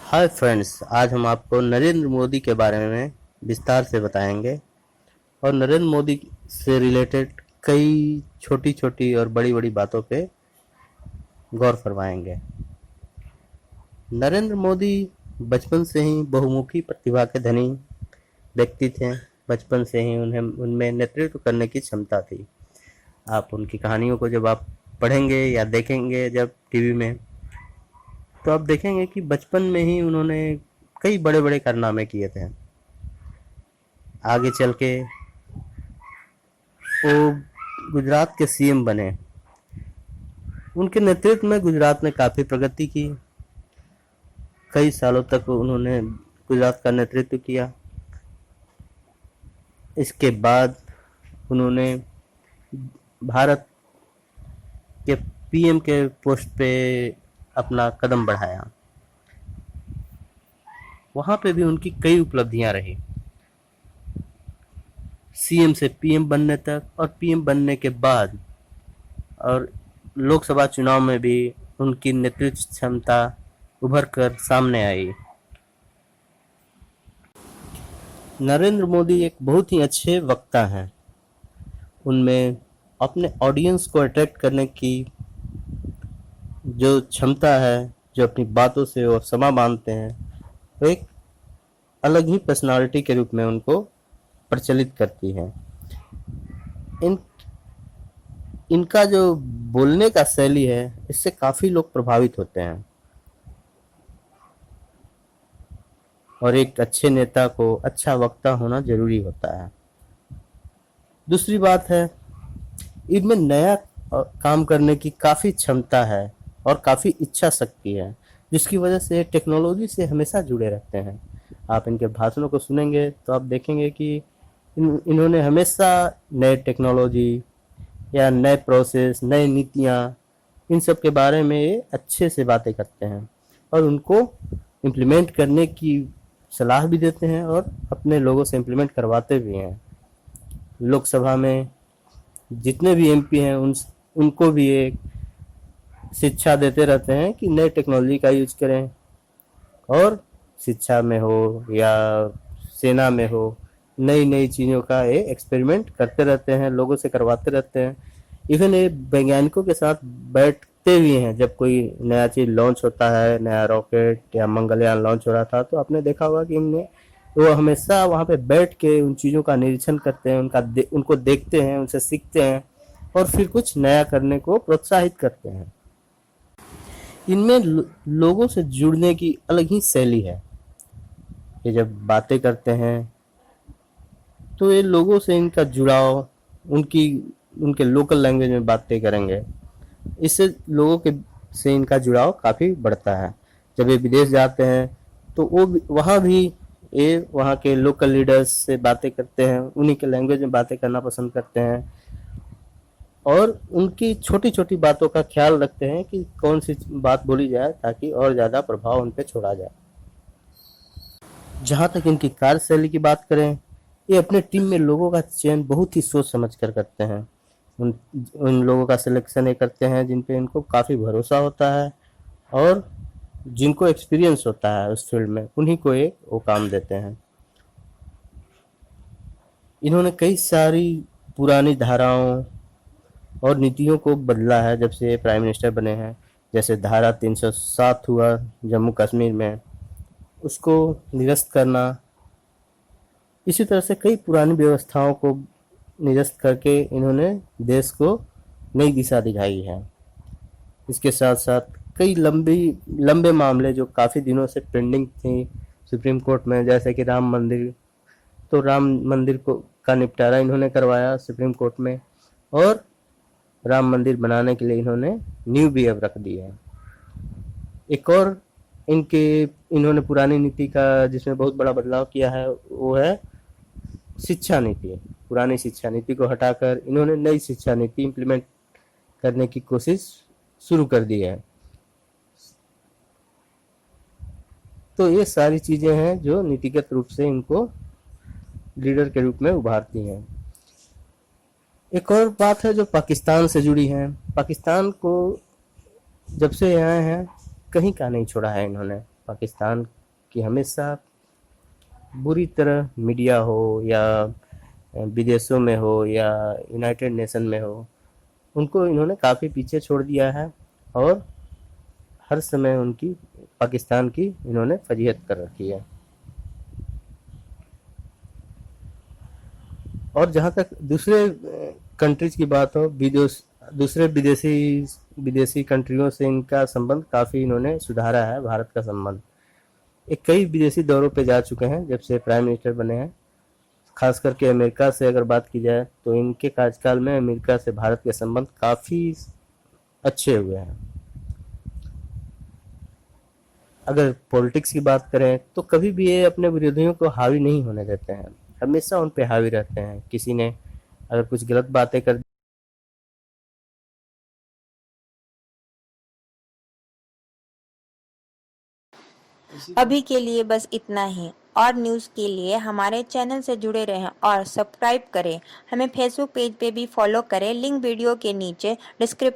Hi friends, आज हम आपको नरेंद्र मोदी के बारे में विस्तार से बताएंगे और नरेंद्र मोदी से रिलेटेड कई छोटी छोटी और बड़ी बड़ी बातों पे गौर फरमाएंगे। नरेंद्र मोदी बचपन से ही बहुमुखी प्रतिभा के धनी व्यक्ति थे। बचपन से ही उन्हें उनमें नेतृत्व करने की क्षमता थी। आप उनकी कहानियों को जब आप पढ़ेंगे या देखेंगे जब टीवी में, तो आप देखेंगे कि बचपन में ही उन्होंने कई बड़े बड़े कारनामे किए थे। आगे चल के वो गुजरात के सीएम बने। उनके नेतृत्व में गुजरात ने काफ़ी प्रगति की। कई सालों तक उन्होंने गुजरात का नेतृत्व किया। इसके बाद उन्होंने भारत के पीएम के पोस्ट पे अपना कदम बढ़ाया। वहाँ पे भी उनकी कई उपलब्धियां रही, सीएम से पीएम बनने तक और पीएम बनने के बाद, और लोकसभा चुनाव में भी उनकी नेतृत्व क्षमता उभर कर सामने आई। नरेंद्र मोदी एक बहुत ही अच्छे वक्ता हैं। उनमें अपने ऑडियंस को अट्रैक्ट करने की जो क्षमता है, जो अपनी बातों से वो समा बांधते हैं, वो एक अलग ही पर्सनालिटी के रूप में उनको प्रचलित करती है। इन इनका जो बोलने का शैली है, इससे काफ़ी लोग प्रभावित होते हैं। और एक अच्छे नेता को अच्छा वक्ता होना जरूरी होता है। दूसरी बात है, इनमें नया काम करने की काफ़ी क्षमता है और काफ़ी इच्छा शक्ति है, जिसकी वजह से टेक्नोलॉजी से हमेशा जुड़े रहते हैं। आप इनके भाषणों को सुनेंगे तो आप देखेंगे कि इन्होंने हमेशा नए टेक्नोलॉजी या नए प्रोसेस, नई नीतियाँ, इन सब के बारे में ये अच्छे से बातें करते हैं और उनको इम्प्लीमेंट करने की सलाह भी देते हैं और अपने लोगों से इम्प्लीमेंट करवाते भी हैं। लोकसभा में जितने भी एमपी हैं उनको भी ये शिक्षा देते रहते हैं कि नए टेक्नोलॉजी का यूज करें, और शिक्षा में हो या सेना में हो, नई नई चीज़ों का ये एक्सपेरिमेंट करते रहते हैं, लोगों से करवाते रहते हैं। इवन ये वैज्ञानिकों के साथ बैठते भी हैं। जब कोई नया चीज़ लॉन्च होता है, नया रॉकेट या मंगलयान लॉन्च हो रहा था, तो आपने देखा होगा कि वो हमेशा वहाँ पे बैठ के उन चीज़ों का निरीक्षण करते हैं, उनको देखते हैं, उनसे सीखते हैं और फिर कुछ नया करने को प्रोत्साहित करते हैं। इनमें लोगों से जुड़ने की अलग ही शैली है। ये जब बातें करते हैं तो ये लोगों से इनका जुड़ाव, उनके लोकल लैंग्वेज में बातें करेंगे, इससे लोगों के से इनका जुड़ाव काफ़ी बढ़ता है। जब ये विदेश जाते हैं तो वहाँ भी ये वहाँ के लोकल लीडर्स से बातें करते हैं, उन्हीं के लैंग्वेज में बातें करना पसंद करते हैं और उनकी छोटी छोटी बातों का ख्याल रखते हैं कि कौन सी बात बोली जाए ताकि और ज़्यादा प्रभाव उन पर छोड़ा जाए। जहाँ तक इनकी कार्यशैली की बात करें, ये अपने टीम में लोगों का चयन बहुत ही सोच समझ कर करते हैं। उन उन लोगों का सिलेक्शन ये करते हैं जिन पे इनको काफ़ी भरोसा होता है और जिनको एक्सपीरियंस होता है उस फील्ड में, उन्हीं को ये वो काम देते हैं। इन्होंने कई सारी पुरानी धाराओं और नीतियों को बदला है जब से प्राइम मिनिस्टर बने हैं। जैसे धारा 307 हुआ जम्मू कश्मीर में, उसको निरस्त करना। इसी तरह से कई पुरानी व्यवस्थाओं को निरस्त करके इन्होंने देश को नई दिशा दिखाई है। इसके साथ साथ कई लंबे मामले जो काफ़ी दिनों से पेंडिंग थी सुप्रीम कोर्ट में, जैसे कि राम मंदिर, तो राम मंदिर को का निपटारा इन्होंने करवाया सुप्रीम कोर्ट में, और राम मंदिर बनाने के लिए इन्होंने नींव भी अब रख दी है। एक और इन्होंने पुरानी नीति का जिसमें बहुत बड़ा बदलाव किया है वो है शिक्षा नीति। पुरानी शिक्षा नीति को हटाकर इन्होंने नई शिक्षा नीति इम्प्लीमेंट करने की कोशिश शुरू कर दी है। तो ये सारी चीज़ें हैं जो नीतिगत रूप से इनको लीडर के रूप में उभारती हैं। एक और बात है जो पाकिस्तान से जुड़ी है। पाकिस्तान को जब से आए हैं कहीं का नहीं छोड़ा है इन्होंने। पाकिस्तान की हमेशा बुरी तरह मीडिया हो या विदेशों में हो या यूनाइटेड नेशन में हो, उनको इन्होंने काफ़ी पीछे छोड़ दिया है और हर समय उनकी पाकिस्तान की इन्होंने फजीहत कर रखी है। और जहाँ तक दूसरे कंट्रीज की बात हो, दूसरे विदेशी विदेशी कंट्रियों से इनका संबंध काफ़ी इन्होंने सुधारा है भारत का संबंध। एक कई विदेशी दौरों पे जा चुके हैं जब से प्राइम मिनिस्टर बने हैं। खास करके अमेरिका से अगर बात की जाए तो इनके कार्यकाल में अमेरिका से भारत के संबंध काफ़ी अच्छे हुए हैं। अगर पॉलिटिक्स की बात करें तो कभी भी ये अपने विरोधियों को हावी नहीं होने देते हैं, हमेशा उन पे हावी रहते हैं। किसी ने अगर कुछ गलत बातें कर अभी के लिए बस इतना ही। और न्यूज़ के लिए हमारे चैनल से जुड़े रहें और सब्सक्राइब करें। हमें फेसबुक पेज पे भी फॉलो करें, लिंक वीडियो के नीचे डिस्क्रिप्शन